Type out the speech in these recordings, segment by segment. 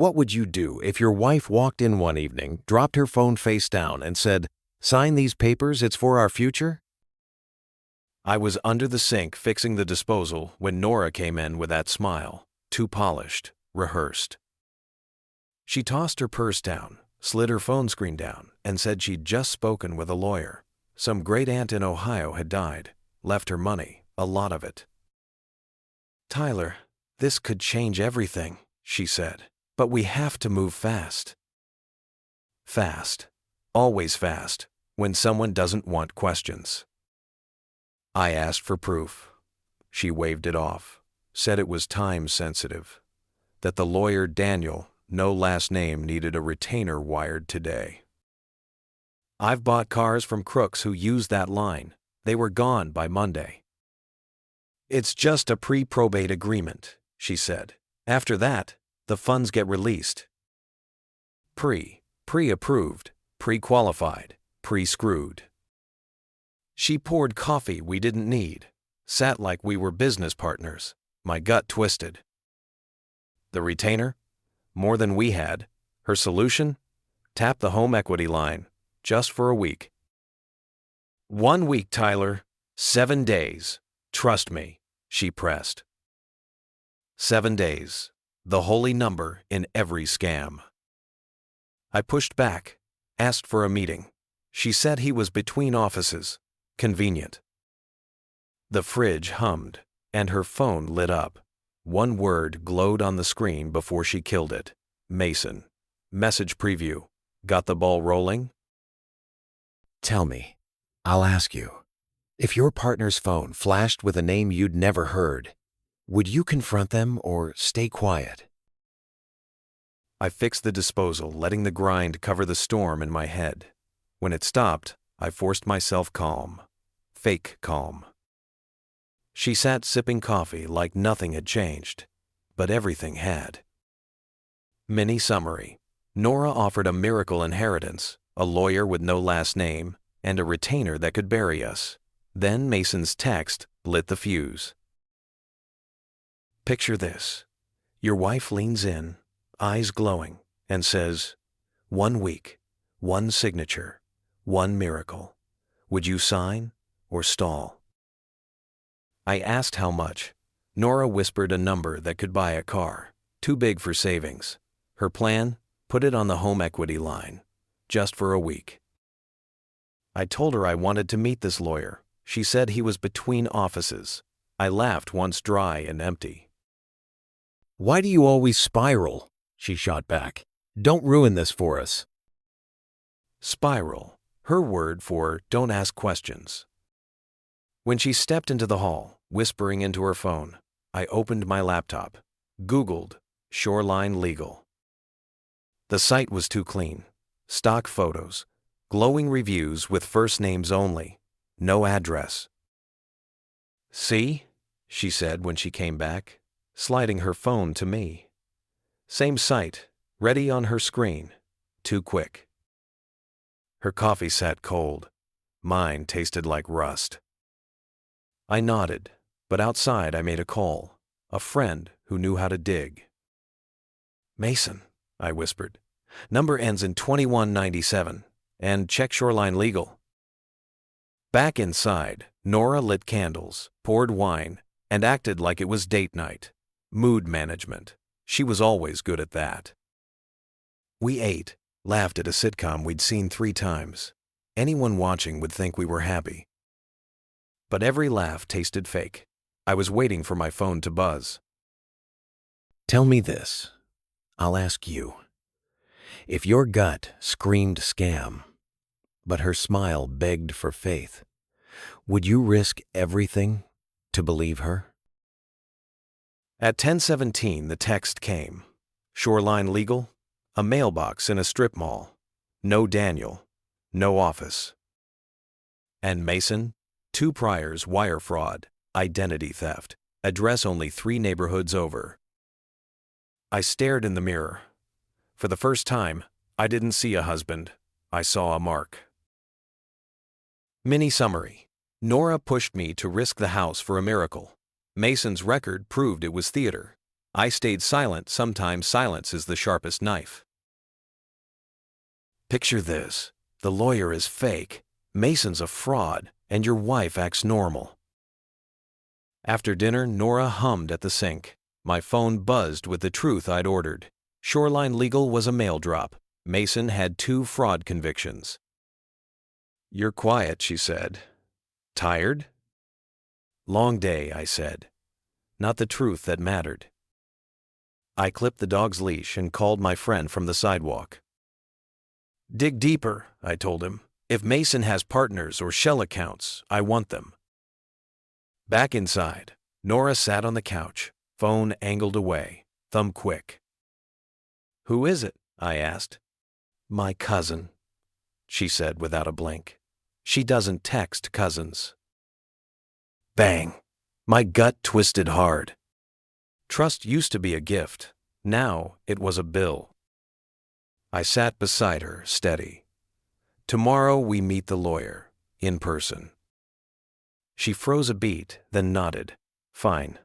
What would you do if your wife walked in one evening, dropped her phone face down, and said, "Sign these papers, it's for our future"? I was under the sink fixing the disposal when Nora came in with that smile, too polished, rehearsed. She tossed her purse down, slid her phone screen down, and said she'd just spoken with a lawyer. Some great-aunt in Ohio had died, left her money, a lot of it. "Tyler, this could change everything," she said, "but we have to move fast." Fast. Always fast, when someone doesn't want questions. I asked for proof. She waved it off, said it was time-sensitive, that the lawyer Daniel, no last name, needed a retainer wired today. I've bought cars from crooks who used that line. They were gone by Monday. "It's just a pre-probate agreement," she said. "After that, the funds get released." Pre-approved, pre-qualified, pre-screwed. She poured coffee we didn't need, sat like we were business partners, my gut twisted. The retainer? More than we had. Her solution? Tap the home equity line, just for a week. 1 week, Tyler. 7 days. Trust me, she pressed. 7 days. The holy number in every scam. I pushed back, asked for a meeting. She said he was between offices. Convenient. The fridge hummed, and her phone lit up. One word glowed on the screen before she killed it. Mason. Message preview. Got the ball rolling? Tell me, I'll ask you, if your partner's phone flashed with a name you'd never heard, would you confront them or stay quiet? I fixed the disposal, letting the grind cover the storm in my head. When it stopped, I forced myself calm. Fake calm. She sat sipping coffee like nothing had changed, but everything had. Mini summary. Nora offered a miracle inheritance, a lawyer with no last name, and a retainer that could bury us. Then Mason's text lit the fuse. Picture this. Your wife leans in, eyes glowing, and says, 1 week, 1 signature, 1 miracle. Would you sign or stall? I asked how much. Nora whispered a number that could buy a car, too big for savings. Her plan? Put it on the home equity line, just for a week. I told her I wanted to meet this lawyer. She said he was between offices. I laughed once dry and empty. "Why do you always spiral?" she shot back. "Don't ruin this for us." Spiral, her word for don't ask questions. When she stepped into the hall, whispering into her phone, I opened my laptop, Googled Shoreline Legal. The site was too clean. Stock photos, glowing reviews with first names only, no address. "See?" she said when she came back, sliding her phone to me. Same site, ready on her screen, too quick. Her coffee sat cold. Mine tasted like rust. I nodded, but outside I made a call, a friend who knew how to dig. "Mason," I whispered. "Number ends in 2197, and check Shoreline Legal." Back inside, Nora lit candles, poured wine, and acted like it was date night. Mood management. She was always good at that. We ate, laughed at a sitcom we'd seen 3 times. Anyone watching would think we were happy. But every laugh tasted fake. I was waiting for my phone to buzz. Tell me this. I'll ask you. If your gut screamed scam, but her smile begged for faith, would you risk everything to believe her? At 10:17, the text came. Shoreline Legal, a mailbox in a strip mall. No Daniel, no office. And Mason, 2 priors, wire fraud, identity theft, address only 3 neighborhoods over. I stared in the mirror. For the first time, I didn't see a husband. I saw a mark. Mini summary. Nora pushed me to risk the house for a miracle. Mason's record proved it was theater. I stayed silent. Sometimes silence is the sharpest knife. Picture this. The lawyer is fake, Mason's a fraud, and your wife acts normal. After dinner, Nora hummed at the sink. My phone buzzed with the truth I'd ordered. Shoreline Legal was a mail drop. Mason had 2 fraud convictions. "You're quiet," she said. "Tired?" "Long day," I said. Not the truth that mattered. I clipped the dog's leash and called my friend from the sidewalk. "Dig deeper," I told him. "If Mason has partners or shell accounts, I want them." Back inside, Nora sat on the couch, phone angled away, thumb quick. "Who is it?" I asked. "My cousin," she said without a blink. "She doesn't text cousins." Bang! My gut twisted hard. Trust used to be a gift. Now it was a bill. I sat beside her, steady. "Tomorrow we meet the lawyer, in person." She froze a beat, then nodded. "Fine."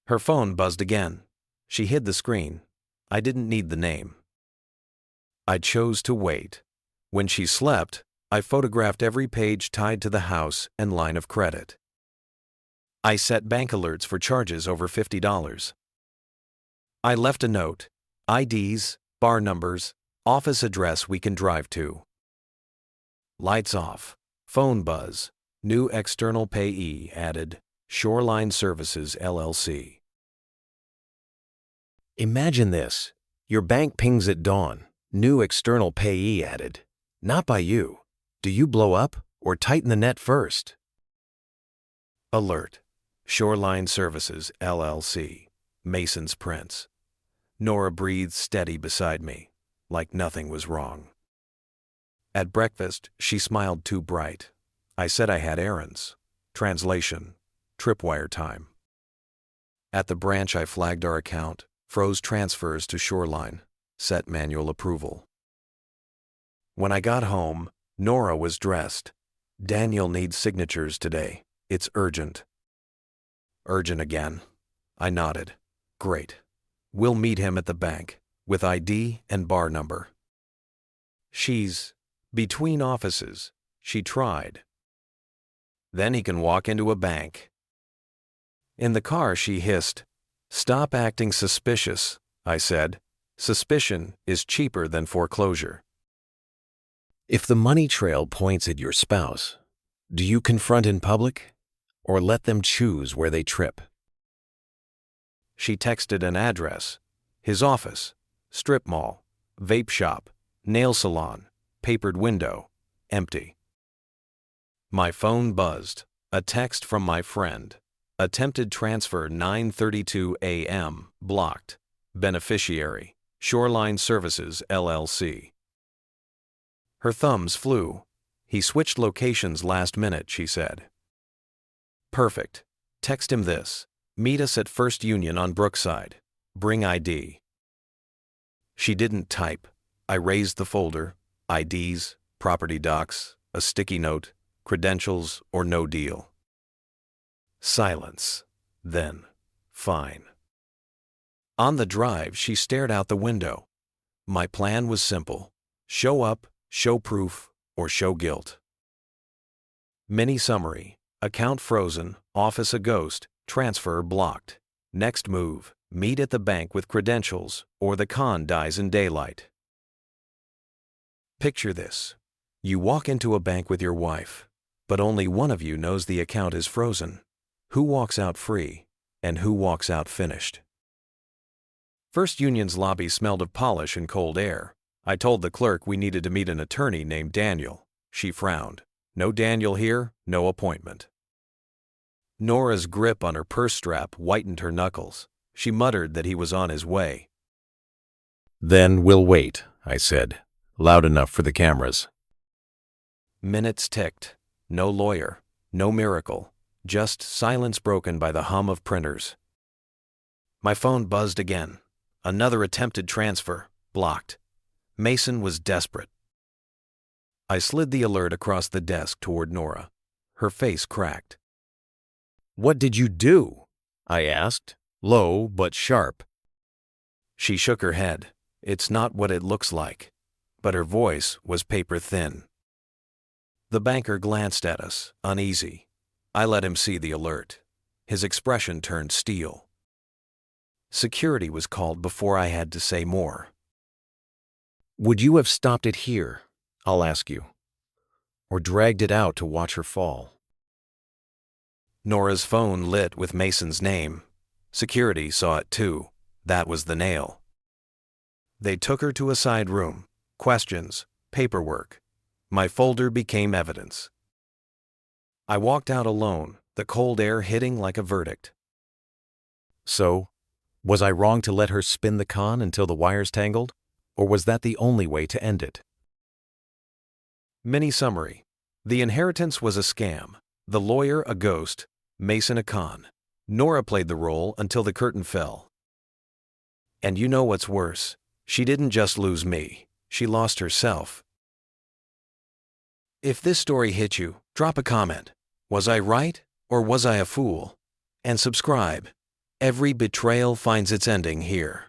Her phone buzzed again. She hid the screen. I didn't need the name. I chose to wait. When she slept, I photographed every page tied to the house and line of credit. I set bank alerts for charges over $50. I left a note: IDs, bar numbers, office address we can drive to. Lights off. Phone buzz. New external payee added. Shoreline Services, LLC. Imagine this. Your bank pings at dawn. New external payee added. Not by you. Do you blow up or tighten the net first? Alert. Shoreline Services, LLC. Mason's Prince. Nora breathed steady beside me, like nothing was wrong. At breakfast, she smiled too bright. I said I had errands. Translation. Tripwire time. At the branch, I flagged our account, froze transfers to Shoreline, set manual approval. When I got home, Nora was dressed. "Daniel needs signatures today. It's urgent." "Urgent again?" I nodded. "Great. We'll meet him at the bank, with ID and bar number." "She's between offices," she tried. "Then he can walk into a bank." In the car, she hissed. "Stop acting suspicious," I said. "Suspicion is cheaper than foreclosure." If the money trail points at your spouse, do you confront in public or let them choose where they trip? She texted an address: his office, strip mall, vape shop, nail salon, papered window, empty. My phone buzzed. A text from my friend. Attempted transfer 9:32 a.m. blocked. Beneficiary, Shoreline Services, LLC. Her thumbs flew. "He switched locations last minute," she said. "Perfect. Text him this: meet us at First Union on Brookside. Bring ID." She didn't type. I raised the folder: IDs, property docs, a sticky note, credentials, or no deal. Silence. Then, "Fine." On the drive, she stared out the window. My plan was simple: show up, show proof, or show guilt. Mini summary: account frozen, office a ghost, transfer blocked. Next move: meet at the bank with credentials, or the con dies in daylight. Picture this. You walk into a bank with your wife, but only one of you knows the account is frozen. Who walks out free, and who walks out finished? First Union's lobby smelled of polish and cold air. I told the clerk we needed to meet an attorney named Daniel. She frowned. "No Daniel here, no appointment." Nora's grip on her purse strap whitened her knuckles. She muttered that he was on his way. "Then we'll wait," I said, loud enough for the cameras. Minutes ticked. No lawyer, no miracle, just silence broken by the hum of printers. My phone buzzed again. Another attempted transfer, blocked. Mason was desperate. I slid the alert across the desk toward Nora. Her face cracked. "What did you do?" I asked, low but sharp. She shook her head. It's not what it looks like. But her voice was paper thin. The banker glanced at us, uneasy. I let him see the alert. His expression turned steel. Security was called before I had to say more. Would you have stopped it here, I'll ask you, or dragged it out to watch her fall? Nora's phone lit with Mason's name. Security saw it too. That was the nail. They took her to a side room. Questions, paperwork. My folder became evidence. I walked out alone, the cold air hitting like a verdict. So, was I wrong to let her spin the con until the wires tangled, or was that the only way to end it? Mini summary. The inheritance was a scam. The lawyer a ghost, Mason a con. Nora played the role until the curtain fell. And you know what's worse? She didn't just lose me. She lost herself. If this story hit you, drop a comment. Was I right, or was I a fool? And subscribe. Every betrayal finds its ending here.